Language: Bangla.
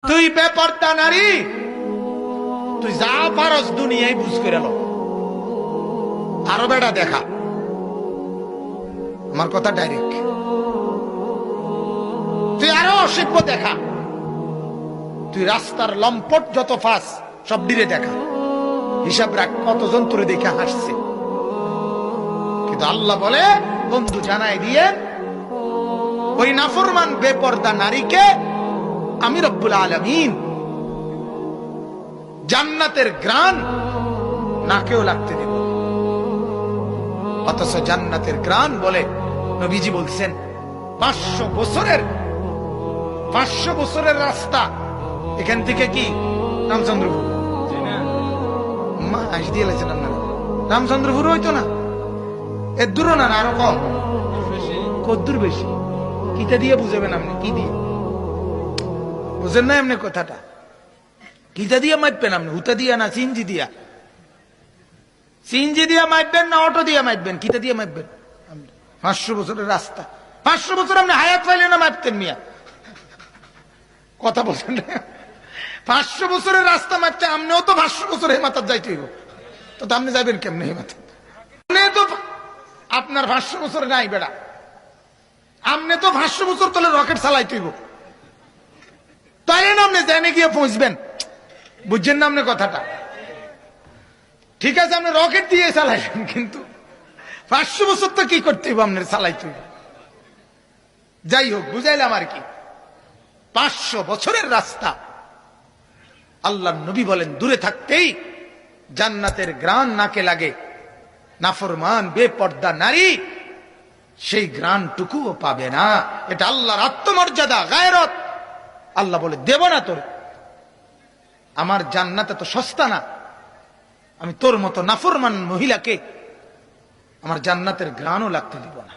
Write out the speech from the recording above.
তুই বেপরদা নারী, তুই যা পারস দুনিয়ায় বুঝ করে লো, আরো বেড়া দেখা। আমার কথা ডাইরেক্ট, তুই আরো অসভ্য দেখা, তুই রাস্তার লম্পট যত ফাঁস সব ডিরে দেখা। হিসাব রাখ কতজন তোরে দেখে হাসছে। কিন্তু আল্লাহ বলে, বন্ধু জানাই দিয়ে ওই নাফরমান বেপরদা নারীকে আমি রব্বুল আলামিন জান্নাতের ঘ্রাণ নাকেও লাগতে দেব। অথচ জান্নাতের ঘ্রাণ বলে নবীজি বলছেন 500 বছরের রাস্তা এখান থেকে। কি রামচন্দ্রপুর মাস দিয়ে লাগছেন আপনারা? রামচন্দ্রপুর হইতো না, এর দূর না, আরো কম। কদ্দুর বেশি? কিটা দিয়ে বুঝাবেন আপনি? কি দিয়ে বুঝেন না এমনি কথাটা? কিটা দিয়ে মাপবেন আপনি? হুতা দিয়া না সিনজি দিয়া? সিনজি দিয়া মাপবেন না অটো দিয়া মাপবেন? কিটা দিয়ে মাপবেন? 500 বছরের রাস্তা, 500 বছর আপনি হায়াত পাইলে না মাপতেন মিয়া? কথা বলছেন না? 500 বছরের রাস্তা মাপতে আপনিও তো 500 বছর হেমাতার যাইতে হইব। তো আপনি যাবেন কেমনে হেমাতে? তো আপনার 500 বছর নাই বেড়া, আপনি তো 500 বছর তোলে রকেট চালাইতে হইব, তাইলে না আপনি জেনে গিয়ে পৌঁছবেন। বুঝছেন না আপনি কথাটা? ঠিক আছে আপনি রকেট দিয়ে চালাইবেন, কিন্তু 500 বছর তো কি করতে হইব আপনার চালাইতে হইব। যাই হোক, বুঝাইলাম আর কি। 500 বছরের রাস্তা আল্লাহ নবী বলেন দূরে থাকতেই জান্নাতের ঘ্রাণ নাকে লাগে। নাফরমান বেপর্দা নারী সেই ঘ্রাণটুকুও পাবে না। এটা আল্লাহর আত্মমর্যাদা, গায়রত। আল্লাহ বলে দেব না তোর, আমার জান্নাত এত সস্তা না, আমি তোর মতো নাফরমান মহিলাকে আমার জান্নাতের ঘ্রাণও লাগতে দিব না।